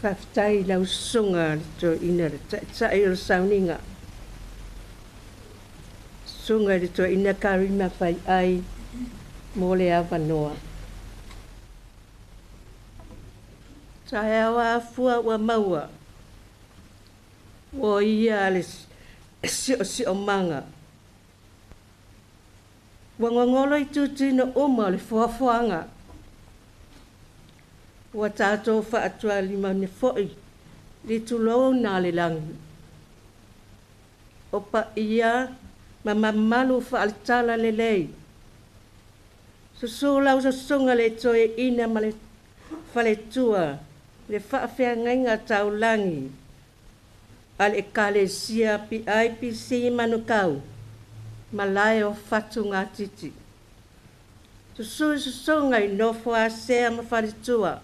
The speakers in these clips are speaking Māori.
Whaftai lau sunga to ina ta ilo sauninga. Sunga to ina karima whai ai mole awanoa. Tai awa afua wa maua. Wo ia le si o manga. Wangongolo I tutino uma le fuafuanga. Wa tātou whaatua lima ne foi. Li tulou nā le langi. Opa ia ma mamalu whaalitala le lei. Susulau sa sunga le toe ina ma le whale tua. Le whaafea ngainga tau langi. Ale kale sia Puiai PC manukau. Malai o whatu ngā titi. Susunga I nofo a sea ma whale tua.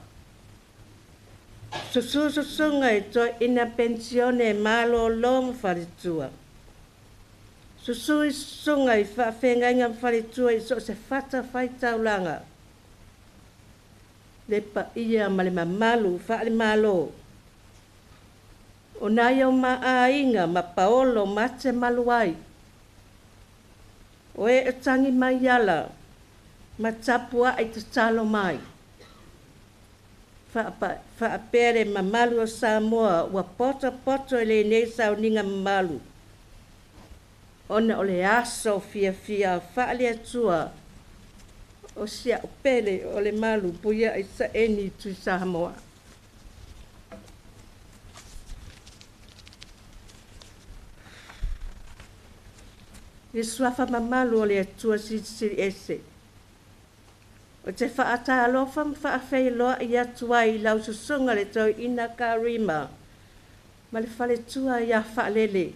Susunga I to ina pensione malo lo ma whale tua. Susunga I whaafea ngainga ma whale tua I so se whata whai tau langa. Le pa ia ma le mamalu whaale malo. O nai au maainga ma paolo mate maluai. O e tangi mai ala, ma tapua ai te talo mai. Whaapere mamalu o Samoa, wa poto ele nei sauninga mamalu. Ona o le aso fia whaale atua. O sia o pele o le malu Puiai Saeni Tuisamoa. Le suafa mamalu o le atua siri ese. O te whaata alofa mwhaafei loa I atua I lau susunga le tau ina karima. Ma le whale tua ia whaalele.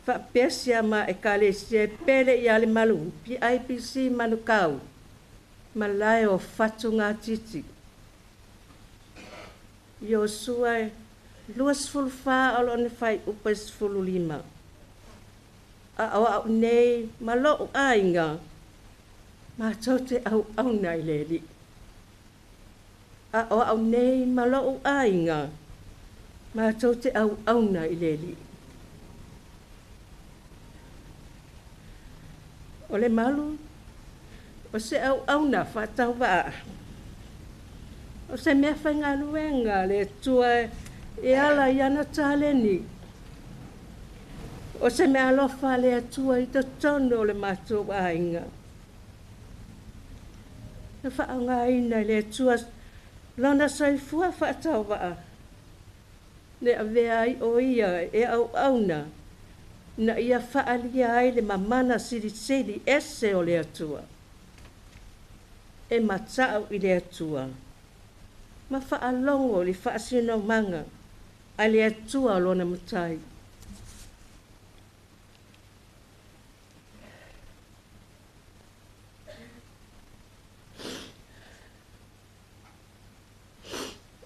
Whaapesia ma e kale sia pele I ale malu Puiai PC manukau. Ma lai o whatu ngā titi. Yo sua luas fulfa alo ne whai upas fulu lima. Au nei malo ainga ma tote au nai leli. Au nei malo ainga ma tote au nai leli. O le malu o se au na whatau wa. O se mea whainga luenga le tua e ala iana taleni. O se me alofa le atua I to tono le matua ainga. Na whaanga ina le atua lona soifua whaatau waa. Le avea I o ia e auna. Na ia whaalia ai le mamana siri ese o le atua. E matau I le atua. Ma whaalongo li whaasino manga. A le atua lona mutai.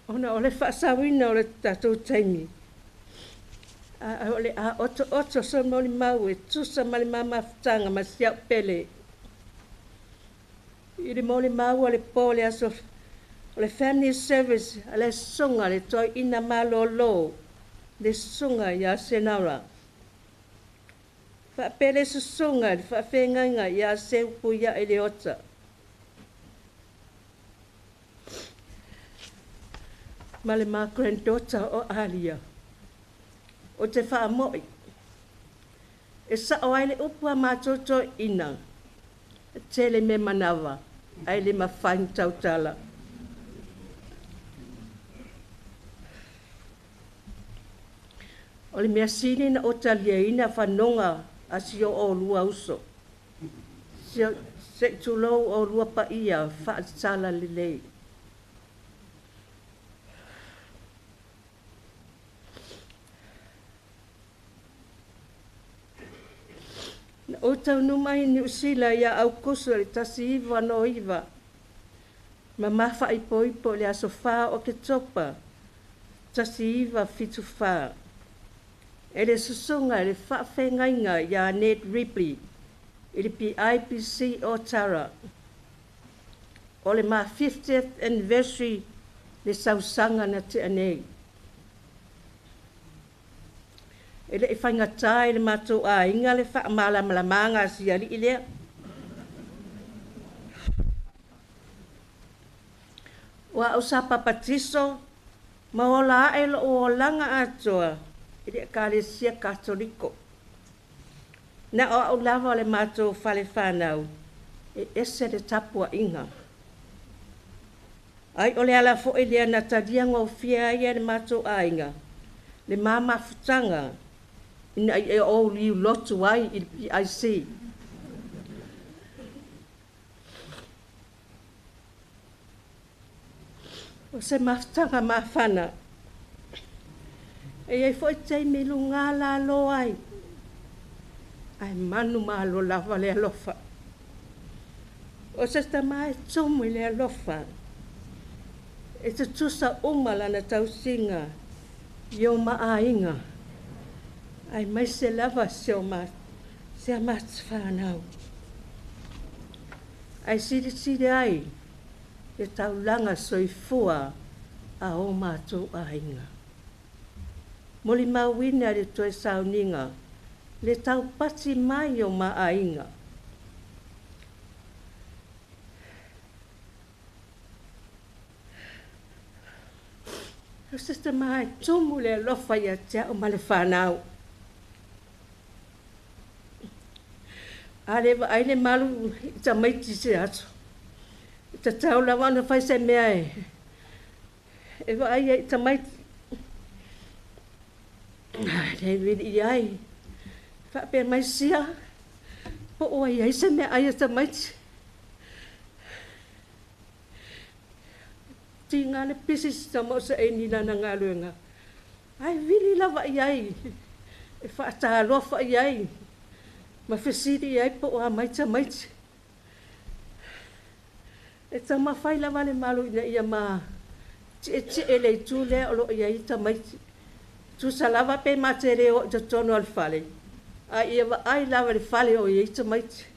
Ona ole whaasawina ole tatou taimi. Ole a oto so Molimau e tusa ma le mama whtanga ma siau pele. I le Molimau ole pole aso ole family service ale sunga le toi ina malo lo le sunga ya senaura. Whaapele su sunga le whaafenganga ya seu puia ele ota. Ma le ma granddaughter o Alia. O te whaamoi. E sa o aile upua mātoto ina. E tele me manawa. Aile ma whain tautala. O le mea sini na otalia ina whanonga a sio o lua uso. Sio se tulou o lua pa ia whaatala lilei. O tau numai ni usila ia au kusu le tasi iwa no iwa. Ma mawha I poipo le aso wha o ke topa. Tasi iwa fitu wha. E le susunga le whaafengainga ia Ned Ripley. I le Puiai PC o Tara. O le ma 50th anniversary le sausanga na te anei. E le whaingatai le mātou a inga le whaamala si ali i lea. Wa au sa papatiso, ma o la e lo o langa atoa, i le Kalesia Katoliko. Na o au lava le mātou whale whanau, e ese le tapua inga. Ai o le ala fo e lea na tadia ngau fia ia le mātou a inga, le mama futanga, ina e o liu lotu ai i PIC. O se mafutanga mawhana, e ai fo e tei milu ngā la lo ai, ai manu malo lava le alofa. O se tamai tomu le alofa, e te tusa umala na tausinga, yo maainga, ai mai se lava se a mat whanau. Ai siri ai, e taulanga soifua a o mātou ainga. Molimau wina le toi sauninga, le tau pati mai o maainga. O se te mai tumu le lofa ia tea o male whanau. Alewa aile malu i ta maiti se atu. I ta tau la wana whai se mea e. E wa ai i ta maiti. Nei wini i ai. Whape mai sia. Po o ai se mea ai ta maiti. Ti ngā le pisi sa mo sa e ni nana ngā luenga. Ai wili lawa i ai. E whaata alofa i ai. Ma fesiri ai po a maita maiti. E ta mawhai la wane malu ina ia ma. Ti e lei tu lea olo ia i ta maiti. Tu sa lava pe ma te reo ta tono al fale. A ia wa ai lava le fale o ia i ta maiti.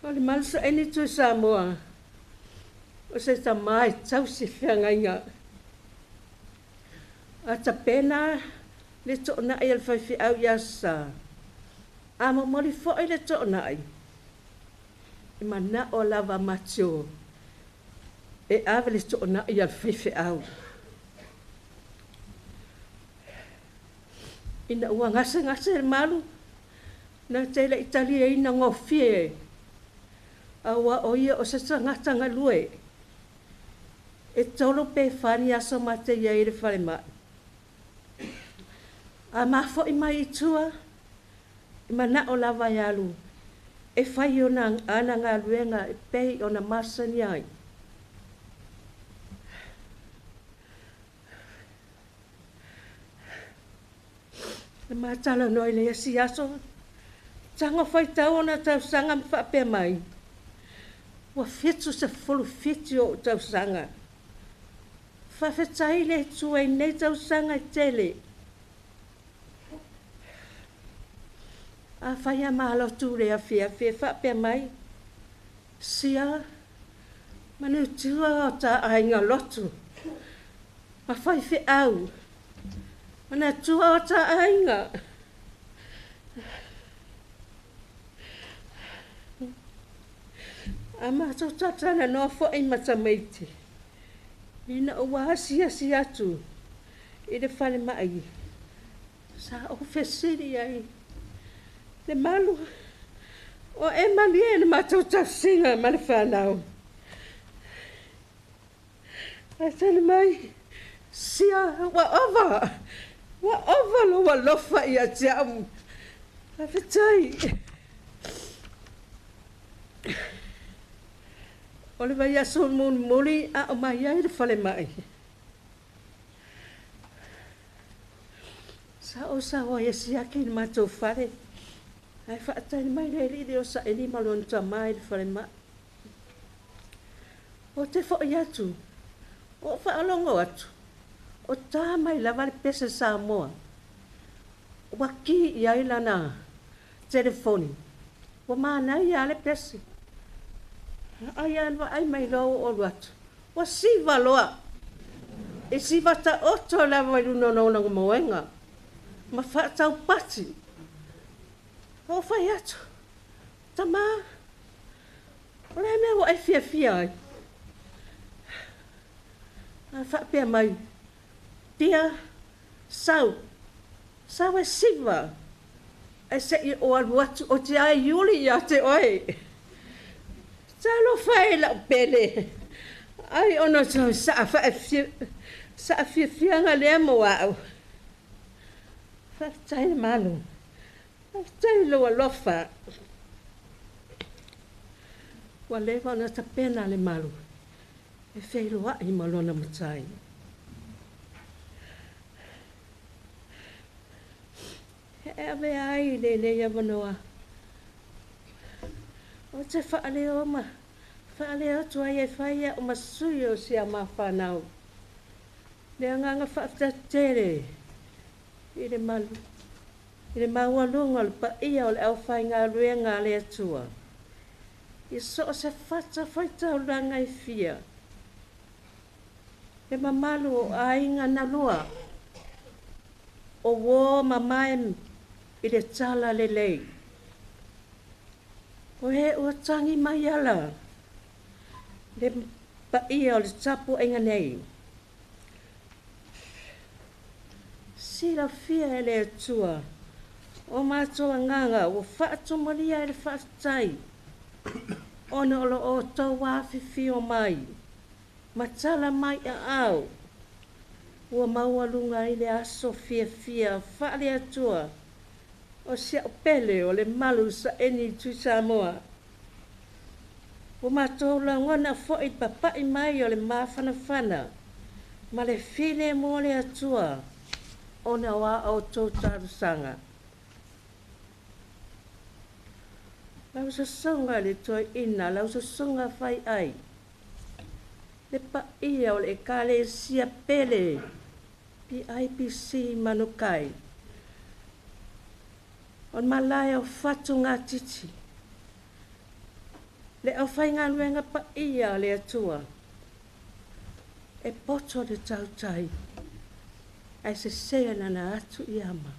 O Lemalu Saeni Tuisamoa. O se ta mai tau si whianga inga. A ta pena le to'ona ai al whaiwhi au iasa. A ma mori fo'i le to'ona ai. I mana o lava matio. E ave le to'ona ai al whaiwhi au. Ina ua ngase le malu. Na teila Italia ina ngofie. A ua o ia o se tangata lue. E tolo pe whani aso mate ia i le whare mai. A mafo i mai i tua, i mana o lava i alu, e whai o na ana ngā luenga e pei o na masani ai. E mātala noi le asi aso, tanga whai tau o na tau sanga mwhape mai. Wa fitu se fulu fiti o tau sanga. Whawhetai le tua i nei tau sanga i tele. A whai a mahalo tūre a whia whape mai. Sia, manu tua o ta ainga lotu. Ma whai whi au. Mana tua o ta ainga. A mātou tatana noa fo i matamaiti. Ina o wāsia si atu. I le whale mai. Sa o whesiri ai. Le malu. O e mali e na mātou tasinga ma le whanau. A tana mai. Sia wa ova. Wa ova lo wa lofa i a tiamu. A whetai. O le vai aso muli a o mai ai le whale mai. Sa o sa o e si ake ni mātou whare. Ai whaatai mai le riri o sa e ni malon ta mai le whale mai. O te wha i atu. O whaalongo atu. O tā mai lava le pese sa moa. Waki i ai lana telefoni. O mānai a le pese. Ai an wa ai mai lo o wat. Wa siva loa. E siva ta oto la wa no no no moenga. Ma fa tau pati. O fai atu. Tama. Ole me wa ai fia ai. A fa pe mai. Tia sau. Sau e siva. E se i o watu o te ai yuli ya te oi. Talo fai la pele. Ai ono so sa fa fia nga le mo wa. Fa tai malu. Fa tai lo lofa. Wa le va na ta pena le malu. E fei lo ai malo na mutai. E ave ai le ya bonoa. O te whaale o ma. Whaale o tua e whaia o masui o sia ma whanau. Le anganga whaafta tere. I le malu. I le maua lunga le pa ia o le au whai ngā ruenga le atua. I so se whata whaita o ranga i fia. Le mamalu o ainga na lua. O wō mamaem i le tala le lei. O he ua tangi mai ala. Le pa ia o le tapu inga nei. Sila fia e le atua. O mātua nganga o whaatu moria e le whaatai. Ona olo o tau wāwhiwhi o mai. Matala mai a au. Ua maua lunga i le aso fia whaale atua. O sia pele o le Lemalu Saeni Tuisamoa. O mātou la ngona fo i papai mai o le mawhanawhana. Ma le whine mo le atua. O na wā au tō tarusanga. Lau sa songa le toi ina, lau sa songa whai ai. Le pa ia o le kale sia pele. PIPC manukai. On malai au fatu ngā titi. Le au whai ngā nuenga pa ia le atua. E poto le tautai. Ai se sea nana atu i ama.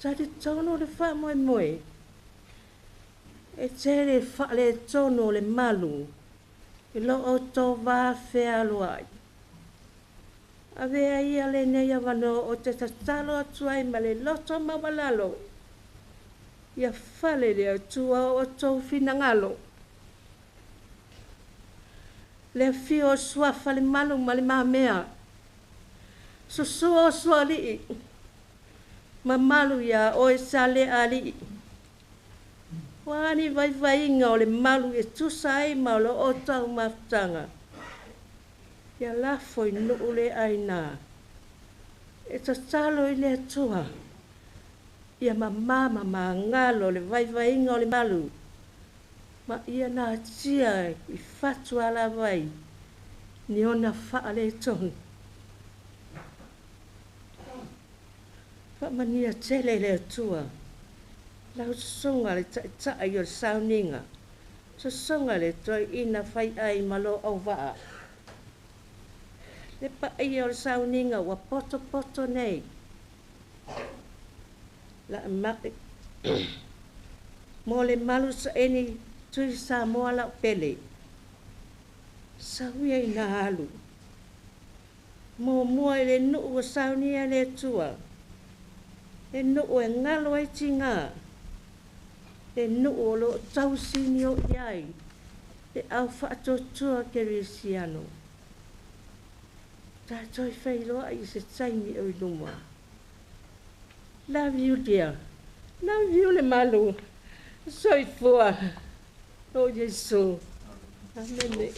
Tadi tono le wha moe moe. E tere wha le tono le malu. I lo o tō wā whea luai. Avea ia le neia wano o te tatalo atuai ma le loto mawalalo. Ia whale le atua o tō whinangalo. Le fio suafa le malu ma le manamea. Susua o sua lii. Ma malu ia o e sale a lii. Wani vai inga o le malu e tusai ma o lo o tau maftanga. Ia lafo i nuu le aina. E tatalo i le atua. Ia mama ngalo le vai inga o le malu. Ma ia na tia i fatu ala vai. Ni ona faa le tonu. Whamania tele le atua. Lau songa le tai o le sauninga. So songa le toi ina whai ai malo au waa. Le pa ai o le sauninga wa poto nei. La maki. Molimau Saeni Tuisamoa la pele. Sauia i na alu. Mo mua le nuu o saunia le tua. Le nuu e ngalo ai tinā. Le nuu o lo tausini o iai. Le au whaatotua ke risiano. Tā toi whairoa i se taimi o i luma. Love you, dear. Love you, Lemalu. Soifua. O Jesu. Amen.